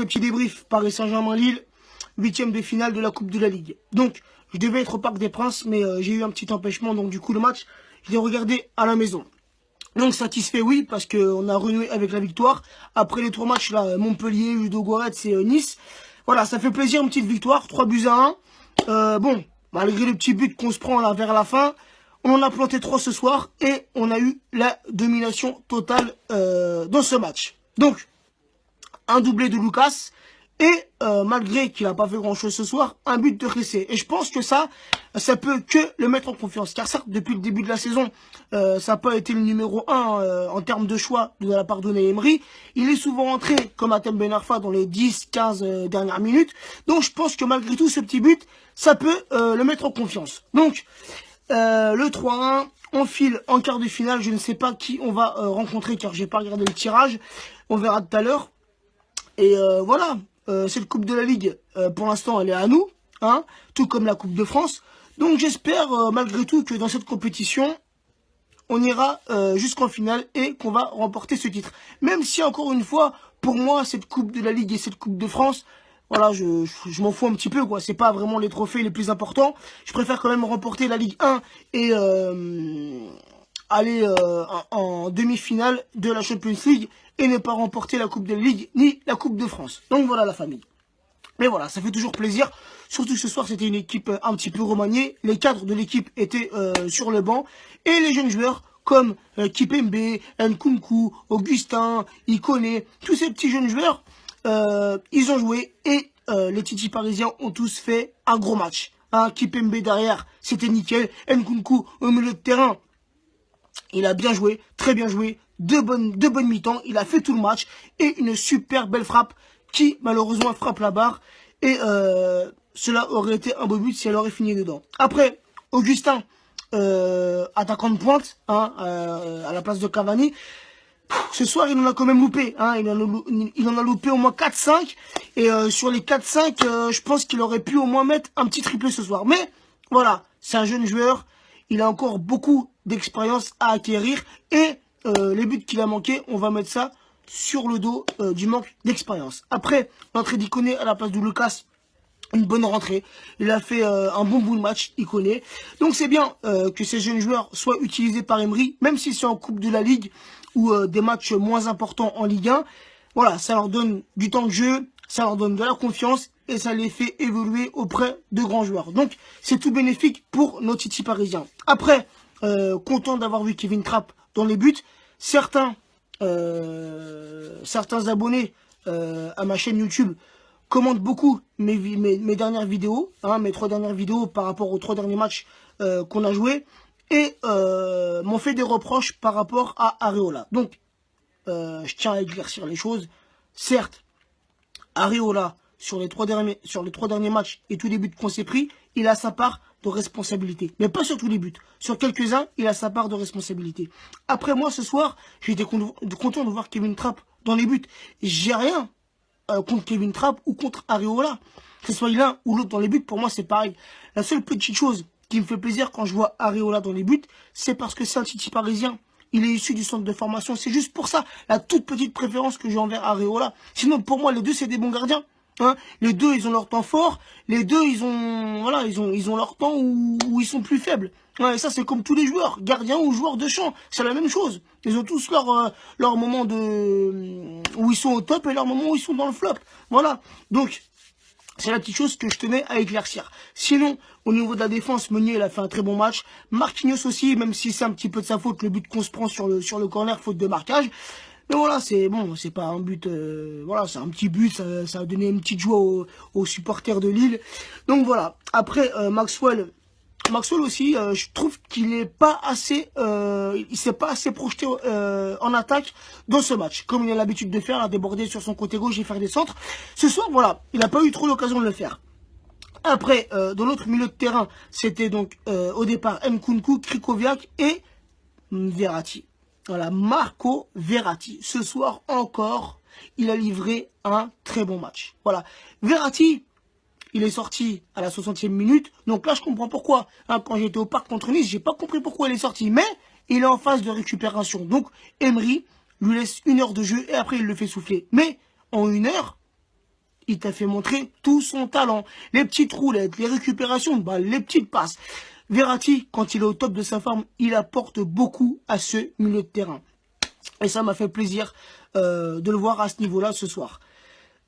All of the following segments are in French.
le petit débrief, Paris Saint-Germain-Lille, 8e de finale de la Coupe de la Ligue. Donc, je devais être au Parc des Princes, mais j'ai eu un petit empêchement, donc du coup, le match, je l'ai regardé à la maison. Donc, satisfait, oui, parce qu'on a renoué avec la victoire. Après les 3 matchs, là, Montpellier, Ludogorets et Nice. Voilà, ça fait plaisir, une petite victoire, 3-1. Bon, malgré le petit but qu'on se prend là vers la fin, on en a planté 3 ce soir et on a eu la domination totale dans ce match. Donc, un doublé de Lucas et malgré qu'il n'a pas fait grand chose ce soir, un but de Ressé. Et je pense que ça peut que le mettre en confiance. Car certes, depuis le début de la saison, ça n'a pas été le numéro 1 en termes de choix de la part de Emery. Il est souvent entré comme Hatem Ben Arfa dans les 10-15 dernières minutes. Donc je pense que malgré tout, ce petit but, ça peut le mettre en confiance. Donc, le 3-1, on file en quart de finale. Je ne sais pas qui on va rencontrer car j'ai pas regardé le tirage. On verra tout à l'heure. Et voilà, cette Coupe de la Ligue, pour l'instant, elle est à nous, hein, tout comme la Coupe de France. Donc j'espère, malgré tout, que dans cette compétition, on ira jusqu'en finale et qu'on va remporter ce titre. Même si, encore une fois, pour moi, cette Coupe de la Ligue et cette Coupe de France, voilà, je m'en fous un petit peu, quoi. C'est pas vraiment les trophées les plus importants. Je préfère quand même remporter la Ligue 1 et aller en demi-finale de la Champions League et ne pas remporter la Coupe de la Ligue ni la Coupe de France. Donc voilà la famille. Mais voilà, ça fait toujours plaisir. Surtout ce soir, c'était une équipe un petit peu remaniée. Les cadres de l'équipe étaient sur le banc. Et les jeunes joueurs comme Kipembe, Nkunku, Augustin, Ikoné, tous ces petits jeunes joueurs, ils ont joué. Et les Titi parisiens ont tous fait un gros match. Hein, Kipembe derrière, c'était nickel. Nkunku au milieu de terrain, il a bien joué, très bien joué. Deux bonnes mi-temps, il a fait tout le match. Et une super belle frappe qui malheureusement frappe la barre. Et cela aurait été un beau but si elle aurait fini dedans. Après, Augustin, attaquant de pointe, hein, à la place de Cavani. Ce soir, il en a quand même loupé. Hein, il en a loupé au moins 4-5. Et sur les 4-5, je pense qu'il aurait pu au moins mettre un petit triplé ce soir. Mais voilà, c'est un jeune joueur. Il a encore beaucoup d'expérience à acquérir. Et les buts qu'il a manqués, on va mettre ça sur le dos du manque d'expérience. Après, l'entrée d'Ikoné à la place de Lucas, une bonne rentrée. Il a fait un bon bout de match, Ikoné. Donc c'est bien que ces jeunes joueurs soient utilisés par Emery, même si c'est en Coupe de la Ligue ou des matchs moins importants en Ligue 1. Voilà, ça leur donne du temps de jeu, ça leur donne de la confiance et ça les fait évoluer auprès de grands joueurs. Donc c'est tout bénéfique pour nos Titi parisiens. Après, content d'avoir vu Kevin Trapp dans les buts. Certains abonnés à ma chaîne YouTube commentent beaucoup mes dernières vidéos, hein, mes 3 dernières vidéos par rapport aux 3 derniers matchs qu'on a joués, et m'ont fait des reproches par rapport à Areola. Donc, je tiens à éclaircir les choses. Certes, Areola, sur les 3 derniers matchs et tous les buts qu'on s'est pris, il a sa part de responsabilité. Mais pas sur tous les buts. Sur quelques-uns, il a sa part de responsabilité. Après moi, ce soir, j'ai été content de voir Kevin Trapp dans les buts. J'ai rien contre Kevin Trapp ou contre Areola. Que ce soit l'un ou l'autre dans les buts, pour moi, c'est pareil. La seule petite chose qui me fait plaisir quand je vois Areola dans les buts, c'est parce que c'est un Titi parisien. Il est issu du centre de formation. C'est juste pour ça, la toute petite préférence que j'ai envers Areola. Sinon, pour moi, les deux, c'est des bons gardiens. Hein, les deux, ils ont leur temps fort. Les deux, ils ont leur temps où ils sont plus faibles. Ouais, et ça, c'est comme tous les joueurs, gardiens ou joueurs de champ. C'est la même chose. Ils ont tous leur moment où ils sont au top et leur moment où ils sont dans le flop. Voilà. Donc, c'est la petite chose que je tenais à éclaircir. Sinon, au niveau de la défense, Meunier, il a fait un très bon match. Marquinhos aussi, même si c'est un petit peu de sa faute, le but qu'on se prend sur le corner, faute de marquage. Mais voilà, c'est bon, c'est pas un but, voilà, c'est un petit but, ça a donné une petite joie aux supporters de Lille. Donc voilà. Après, Maxwell aussi, je trouve qu'il n'est pas assez, il s'est pas assez projeté en attaque dans ce match, comme il a l'habitude de faire, à déborder sur son côté gauche et faire des centres. Ce soir, voilà, il n'a pas eu trop l'occasion de le faire. Après, dans l'autre milieu de terrain, c'était donc au départ Nkunku, Krikoviak et Verratti. Voilà, Marco Verratti. Ce soir encore, il a livré un très bon match. Voilà, Verratti, il est sorti à la 60e minute. Donc là, je comprends pourquoi. Hein, quand j'étais au parc contre Nice, j'ai pas compris pourquoi il est sorti. Mais il est en phase de récupération. Donc, Emery lui laisse 1 heure de jeu et après, il le fait souffler. Mais en 1 heure, il t'a fait montrer tout son talent. Les petites roulettes, les récupérations de balles, les petites passes. Verratti, quand il est au top de sa forme, il apporte beaucoup à ce milieu de terrain. Et ça m'a fait plaisir de le voir à ce niveau-là ce soir.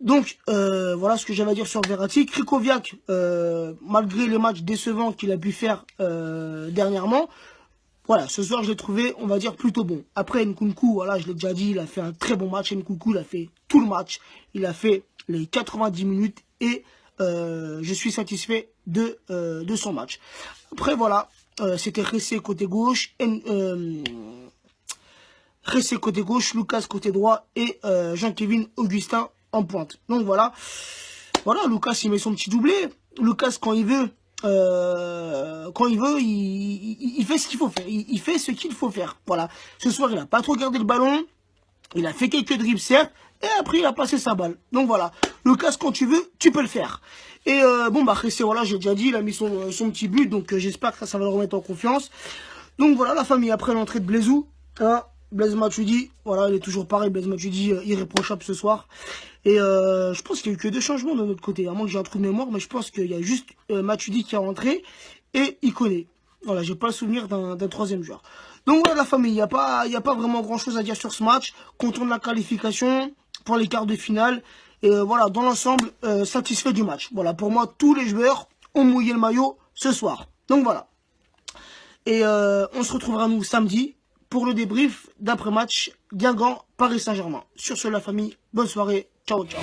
Donc, voilà ce que j'avais à dire sur Verratti. Krychowiak, malgré les matchs décevants qu'il a pu faire dernièrement, voilà, ce soir, je l'ai trouvé, on va dire, plutôt bon. Après, Nkunku, voilà, je l'ai déjà dit, il a fait un très bon match. Nkunku, il a fait tout le match. Il a fait les 90 minutes et je suis satisfait de son match. Après, voilà, c'était Ressé côté gauche, Ressé côté gauche, Lucas côté droit et Jean-Kévin Augustin en pointe. Donc voilà, Lucas, il met son petit doublé. Lucas, quand il veut, il fait ce qu'il faut faire. Il fait ce qu'il faut faire. Voilà. Ce soir, il n'a pas trop gardé le ballon. Il a fait quelques dribbles, certes. Et après, il a passé sa balle. Donc voilà. Lucas, quand tu veux, tu peux le faire. Et bon, bah, Ressé, voilà, j'ai déjà dit, il a mis son petit but. Donc j'espère que ça va le remettre en confiance. Donc voilà, la famille, après l'entrée de Blaisou. Hein, Blaise Matuidi, voilà, il est toujours pareil. Blaise Matuidi, irréprochable ce soir. Et je pense qu'il y a eu que 2 changements de notre côté. À moins que j'ai un trou de mémoire, mais je pense qu'il y a juste Matuidi qui est rentré et Ikoné. Voilà, j'ai pas le souvenir d'un 3e joueur. Donc voilà la famille, il n'y a pas vraiment grand chose à dire sur ce match. Content de la qualification pour les quarts de finale. Et voilà, dans l'ensemble, satisfait du match. Voilà, pour moi, tous les joueurs ont mouillé le maillot ce soir. Donc voilà. Et on se retrouvera nous samedi pour le débrief d'après-match Guingamp Paris Saint-Germain. Sur ce la famille, bonne soirée, ciao ciao.